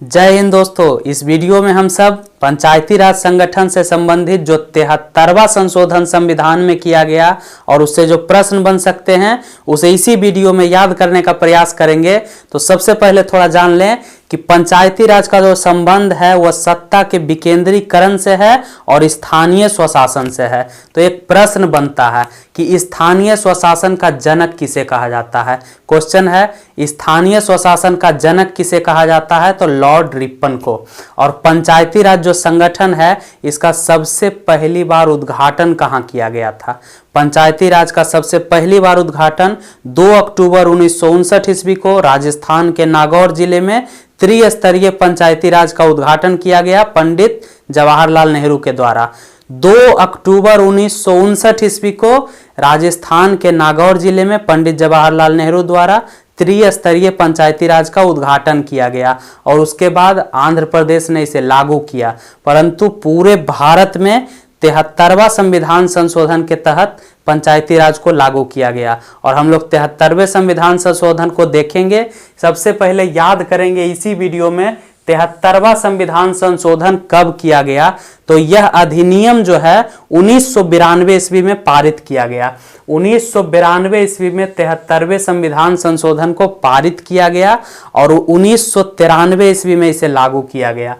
जय हिंद दोस्तों। इस वीडियो में हम सब पंचायती राज संगठन से संबंधित जो 73वां संशोधन संविधान में किया गया और उससे जो प्रश्न बन सकते हैं उसे इसी वीडियो में याद करने का प्रयास करेंगे। तो सबसे पहले थोड़ा जान लें कि पंचायती राज का जो संबंध है वह सत्ता के विकेंद्रीकरण से है और स्थानीय स्वशासन से है। तो एक प्रश्न बनता है कि स्थानीय स्वशासन का जनक किसे कहा जाता है। क्वेश्चन है स्थानीय स्वशासन का जनक किसे कहा जाता है, तो लॉर्ड रिपन को। और पंचायती राज जो संगठन है इसका सबसे पहली बार उद्घाटन कहाँ किया गया था। पंचायती राज का सबसे पहली बार उद्घाटन 2 अक्टूबर 1959 ईस्वी को राजस्थान के नागौर जिले में त्रिस्तरीय पंचायती राज का उद्घाटन किया गया पंडित जवाहरलाल नेहरू के द्वारा। 2 अक्टूबर 1959 ईस्वी को राजस्थान के नागौर जिले में पंडित जवाहरलाल नेहरू द्वारा त्रिस्तरीय पंचायती राज का उद्घाटन किया गया और उसके बाद आंध्र प्रदेश ने इसे लागू किया। परंतु पूरे भारत में 73वां संविधान संशोधन के तहत पंचायती राज को लागू किया गया और हम लोग 73वें संविधान संशोधन को देखेंगे। सबसे पहले याद करेंगे इसी वीडियो में 73वां संविधान संशोधन कब किया गया। तो यह अधिनियम जो है 1992 ईस्वी में पारित किया गया। 1992 ईस्वी में 73वें संविधान संशोधन को पारित किया गया और 1993 ईस्वी में इसे लागू किया गया।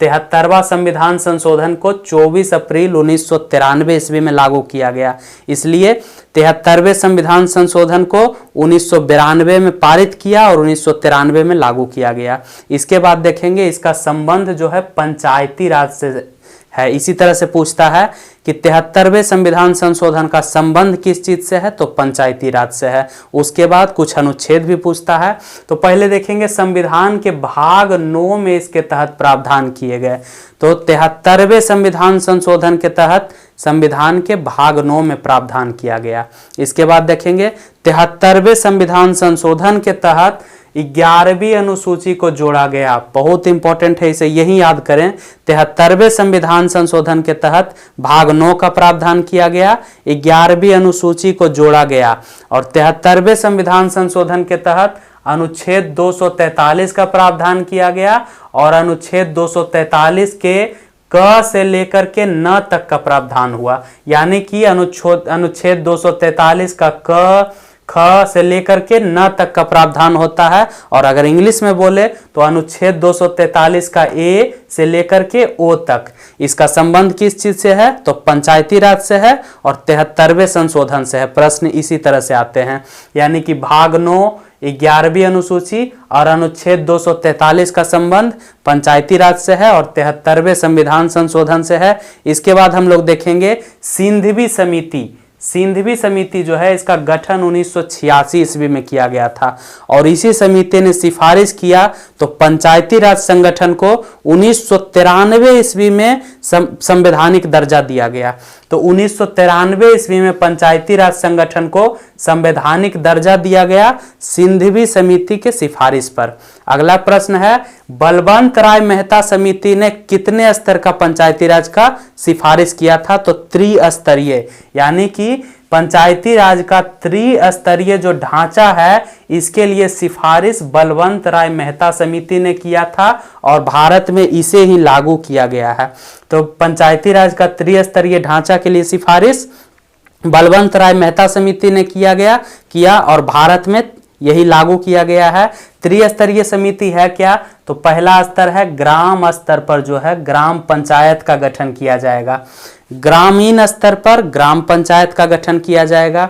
73वां संविधान संशोधन को 24 अप्रैल 1993 ईस्वी में लागू किया गया। इसलिए 73वें संविधान संशोधन को 1992 में पारित किया और 1993 में लागू किया गया। इसके बाद देखेंगे इसका संबंध जो है पंचायती राज से है। इसी तरह से पूछता है कि 73वें संविधान संशोधन का संबंध किस चीज से है, तो पंचायती राज से है। उसके बाद कुछ अनुच्छेद भी पूछता है। तो पहले देखेंगे संविधान के भाग 9 में इसके तहत प्रावधान किए गए। तो 73वें संविधान संशोधन के तहत संविधान के भाग 9 में प्रावधान किया गया। इसके बाद देखेंगे 73वें संविधान संशोधन के तहत 11वीं अनुसूची को जोड़ा गया। बहुत इंपॉर्टेंट है, इसे यही याद करें। 73वें संविधान संशोधन के तहत भाग 9 का प्रावधान किया गया, 11वीं अनुसूची को जोड़ा गया और 73वें संविधान संशोधन के तहत अनुच्छेद 243 का प्रावधान किया गया और अनुच्छेद 243 के क से लेकर के न तक का प्रावधान हुआ। यानी कि अनुच्छेद 243 का क ख से लेकर के न तक का प्रावधान होता है और अगर इंग्लिश में बोले तो अनुच्छेद 243 का ए से लेकर के ओ तक। इसका संबंध किस चीज से है, तो पंचायती राज से है और 73वें संशोधन से है। प्रश्न इसी तरह से आते हैं। यानी कि भाग 9 11वीं अनुसूची और अनुच्छेद 243 का संबंध पंचायती राज से है और 73वें संविधान संशोधन से है। इसके बाद हम लोग देखेंगे सिंधवी समिति। सिंधवी समिति जो है इसका गठन 1986 ईस्वी में किया गया था और इसी समिति ने सिफारिश किया तो पंचायती राज संगठन को 1993 ईस्वी में संवैधानिक दर्जा दिया गया। तो 1993 ईस्वी में पंचायती राज संगठन को संवैधानिक दर्जा दिया गया सिंधवी समिति के सिफारिश पर। अगला प्रश्न है बलवंत राय मेहता समिति ने कितने स्तर का पंचायती राज का सिफारिश किया था, तो त्रिस्तरीय। यानी कि पंचायती राज का त्रिस्तरीय जो ढांचा है इसके लिए सिफारिश बलवंत राय मेहता समिति ने किया था और भारत में इसे ही लागू किया गया है। तो पंचायती राज का त्रिस्तरीय ढांचा के लिए सिफारिश बलवंत राय मेहता समिति ने किया और भारत में यही लागू किया गया है। त्रिस्तरीय समिति है क्या, तो पहला स्तर है ग्राम स्तर पर जो है ग्राम पंचायत का गठन किया जाएगा। ग्रामीण स्तर पर ग्राम पंचायत का गठन किया जाएगा।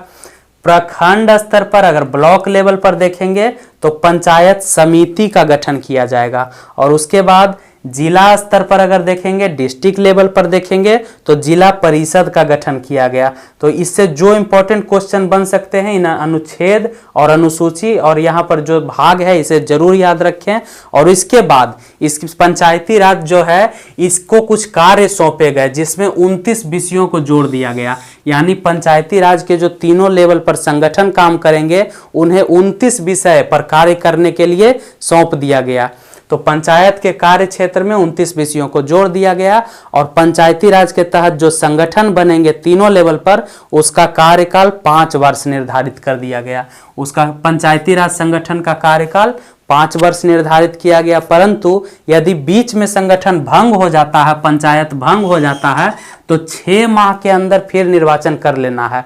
प्रखंड स्तर पर अगर ब्लॉक लेवल पर देखेंगे तो पंचायत समिति का गठन किया जाएगा और उसके बाद जिला स्तर पर अगर देखेंगे डिस्ट्रिक्ट लेवल पर देखेंगे तो जिला परिषद का गठन किया गया। तो इससे जो इंपॉर्टेंट क्वेश्चन बन सकते हैं इन अनुच्छेद और अनुसूची और यहाँ पर जो भाग है इसे जरूर याद रखें। और इसके बाद इस पंचायती राज जो है इसको कुछ कार्य सौंपे गए जिसमें 29 विषयों को जोड़ दिया गया। यानी पंचायती राज के जो तीनों लेवल पर संगठन काम करेंगे उन्हें 29 विषय पर कार्य करने के लिए सौंप दिया गया। तो पंचायत के कार्य क्षेत्र में 29 विषयों को जोड़ दिया गया और पंचायती राज के तहत जो संगठन बनेंगे तीनों लेवल पर, उसका कार्यकाल 5 वर्ष निर्धारित कर दिया गया। उसका पंचायती राज संगठन का कार्यकाल 5 वर्ष निर्धारित किया गया। परंतु यदि बीच में संगठन भंग हो जाता है, पंचायत भंग हो जाता है, तो 6 माह के अंदर फिर निर्वाचन कर लेना है।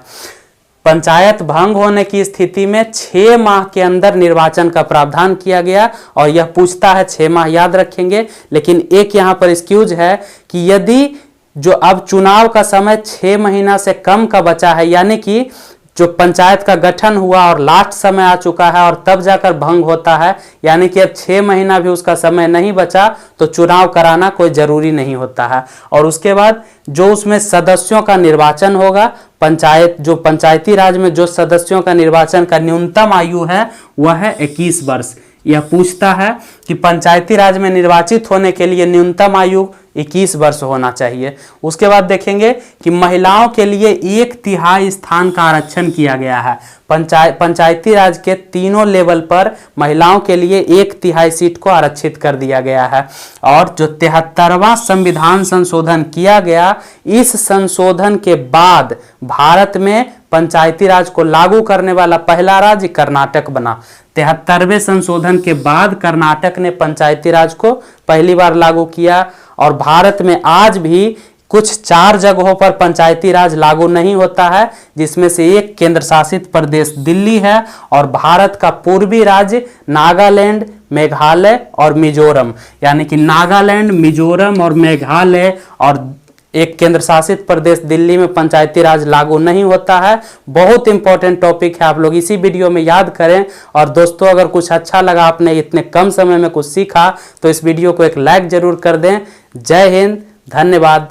पंचायत भंग होने की स्थिति में 6 माह के अंदर निर्वाचन का प्रावधान किया गया और यह पूछता है 6 माह, याद रखेंगे। लेकिन एक यहाँ पर एक्सक्यूज है कि यदि जो अब चुनाव का समय 6 महीना से कम का बचा है, यानी कि जो पंचायत का गठन हुआ और लास्ट समय आ चुका है और तब जाकर भंग होता है, यानी कि अब 6 महीना भी उसका समय नहीं बचा, तो चुनाव कराना कोई जरूरी नहीं होता है। और उसके बाद जो उसमें सदस्यों का निर्वाचन होगा, पंचायती राज में जो सदस्यों का निर्वाचन का न्यूनतम आयु है वह है 21 वर्ष। यह पूछता है कि पंचायती राज में निर्वाचित होने के लिए न्यूनतम आयु 21 वर्ष होना चाहिए। उसके बाद देखेंगे कि महिलाओं के लिए 1/3 स्थान का आरक्षण किया गया है। पंचायती राज के तीनों लेवल पर महिलाओं के लिए 1/3 सीट को आरक्षित कर दिया गया है। और जो 73वां संविधान संशोधन किया गया, इस संशोधन के बाद भारत में पंचायती राज को लागू करने वाला पहला राज्य कर्नाटक बना। 73वें संशोधन के बाद कर्नाटक ने पंचायती राज को पहली बार लागू किया। और भारत में आज भी कुछ 4 जगहों पर पंचायती राज लागू नहीं होता है, जिसमें से एक केंद्र शासित प्रदेश दिल्ली है और भारत का पूर्वी राज्य नागालैंड, मेघालय और मिजोरम, यानी कि नागालैंड, मिजोरम और मेघालय और एक केंद्र शासित प्रदेश दिल्ली में पंचायती राज लागू नहीं होता है। बहुत इंपॉर्टेंट टॉपिक है, आप लोग इसी वीडियो में याद करें। और दोस्तों, अगर कुछ अच्छा लगा, आपने इतने कम समय में कुछ सीखा, तो इस वीडियो को एक लाइक जरूर कर दें। जय हिंद, धन्यवाद।